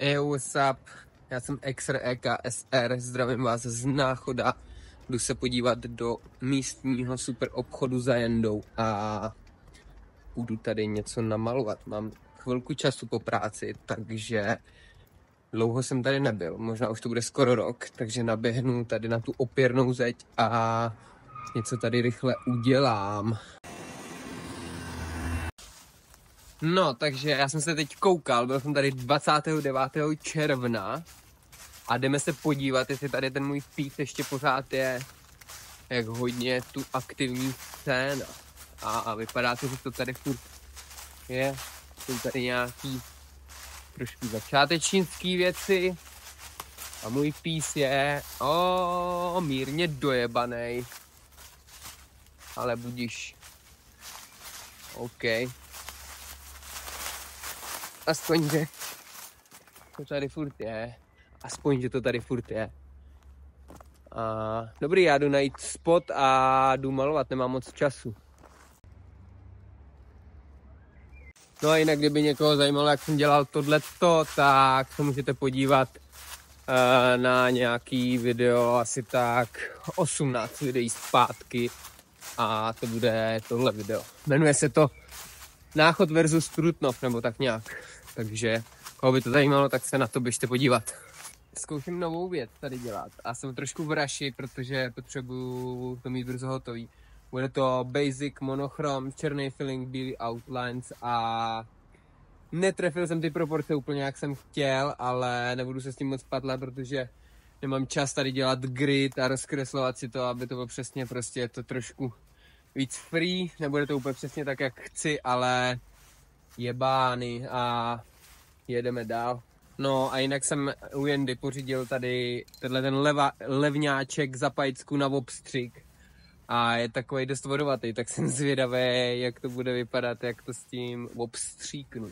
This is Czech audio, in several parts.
Hey, what's up? Já jsem Exer EKSR, zdravím vás z Náchoda. Jdu se podívat do místního super obchodu za Jendou a budu tady něco namalovat. Mám chvilku času po práci, takže dlouho jsem tady nebyl. Možná už to bude skoro rok, takže naběhnu tady na tu opěrnou zeď a něco tady rychle udělám. No, takže já jsem se teď koukal, byl jsem tady 29. června a jdeme se podívat, jestli tady ten můj pík ještě pořád je, jak hodně tu aktivní scéna. A vypadá to, že to tady furt je. Jsou tady nějaký trošku začátečnický věci a můj pís je mírně dojebanej. Ale budíš. OK. Aspoň, že to tady furt je. Dobrý, já jdu najít spot a jdu malovat, nemám moc času. No a jinak, kdyby někoho zajímalo, jak jsem dělal tohleto, tak se můžete podívat na nějaký video, asi tak 18 videí zpátky. A to bude tohle video. Jmenuje se to Náchod versus Trutnov, nebo tak nějak. Takže, koho by to zajímalo, tak se na to běžte podívat. Zkouším novou věc tady dělat a jsem trošku v raši, protože potřebuju to mít brzo hotový. Bude to basic monochrom, černý filling, bílý outlines a netrefil jsem ty proporce úplně, jak jsem chtěl, ale nebudu se s tím moc patlat, protože nemám čas tady dělat grid a rozkreslovat si to, aby to bylo přesně, prostě je to trošku víc free, nebude to úplně přesně tak, jak chci, ale jebány a jedeme dál. No a jinak jsem u Jendy pořídil tady ten levňáček za pajcku na obstřik a je takovej dost vodovatý, tak jsem zvědavý, jak to bude vypadat, jak to s tím obstříknu.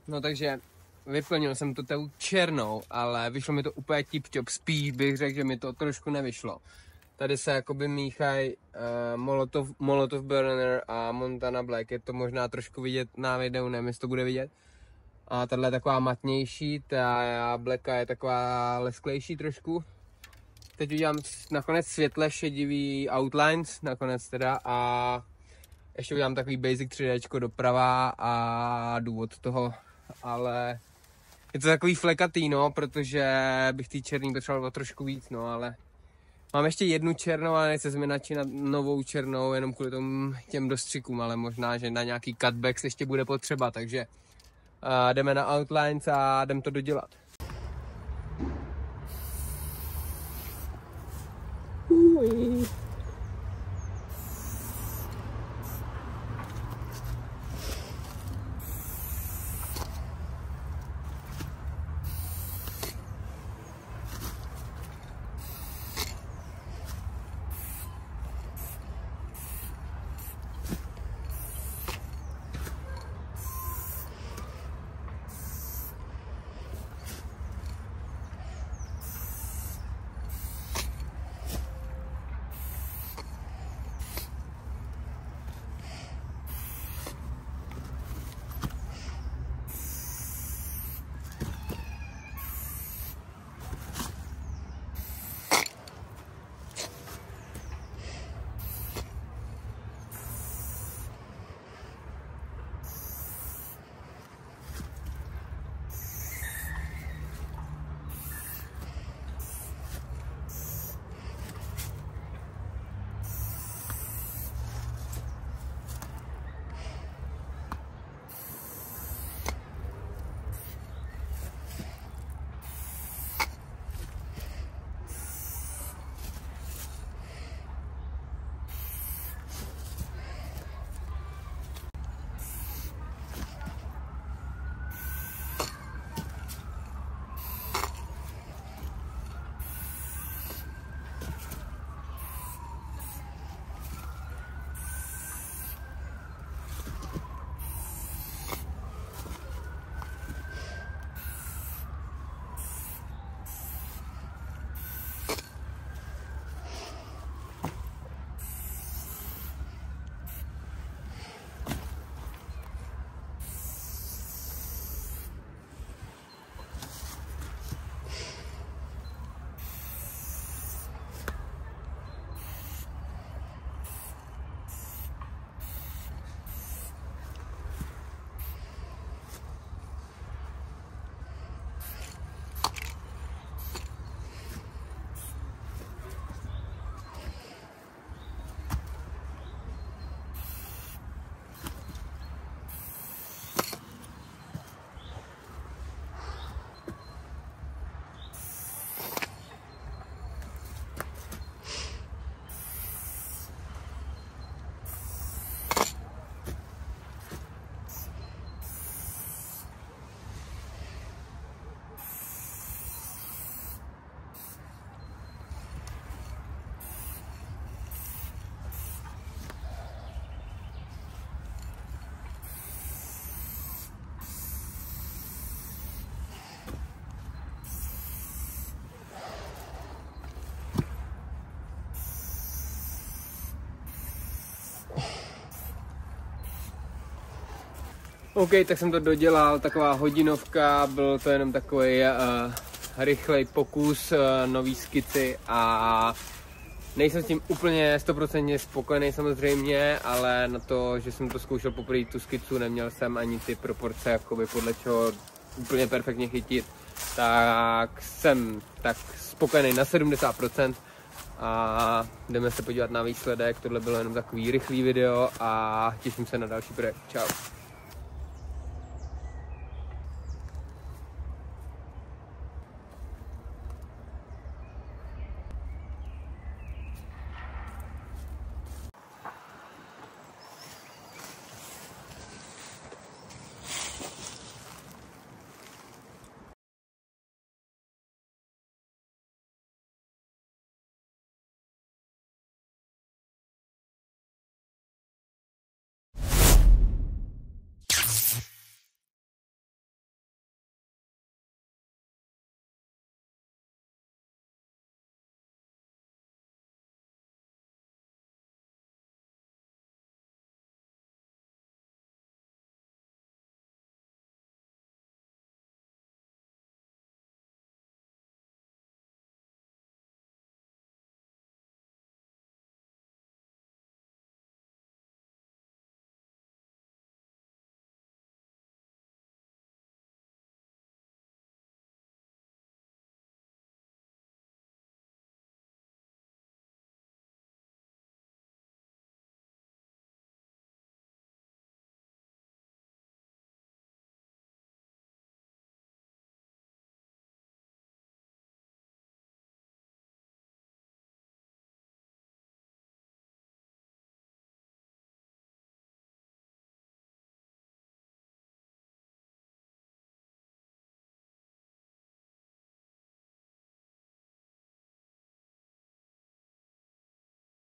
No takže vyplnil jsem to tou černou, ale vyšlo mi to úplně tip-top, spíš bych řekl, že mi to trošku nevyšlo. Tady se jakoby míchají Molotov Burner a Montana Black, je to možná trošku vidět na videu, nevím, jestli to bude vidět. A tahle je taková matnější, ta Blacka je taková lesklejší trošku. Teď udělám nakonec světle šedivý outlines, nakonec teda, a ještě udělám takový basic 3D doprava a důvod toho, ale je to takový flekatý, no, protože bych tý černý potřeboval trošku víc, no, ale mám ještě jednu černou, ale nechci se mi načínat novou černou, jenom kvůli tomu těm dostřikům, ale možná, že na nějaký cutbacks ještě bude potřeba, takže jdeme na outlines a jdem to dodělat. OK, tak jsem to dodělal, taková hodinovka, byl to jenom takový rychlej pokus, nový skici a nejsem s tím úplně 100% spokojený samozřejmě, ale na to, že jsem to zkoušel poprvé tu skicu, neměl jsem ani ty proporce, jakoby podle čeho úplně perfektně chytit, tak jsem tak spokojený na 70%. A jdeme se podívat na výsledek, tohle bylo jenom takový rychlý video a těším se na další projekt. Čau.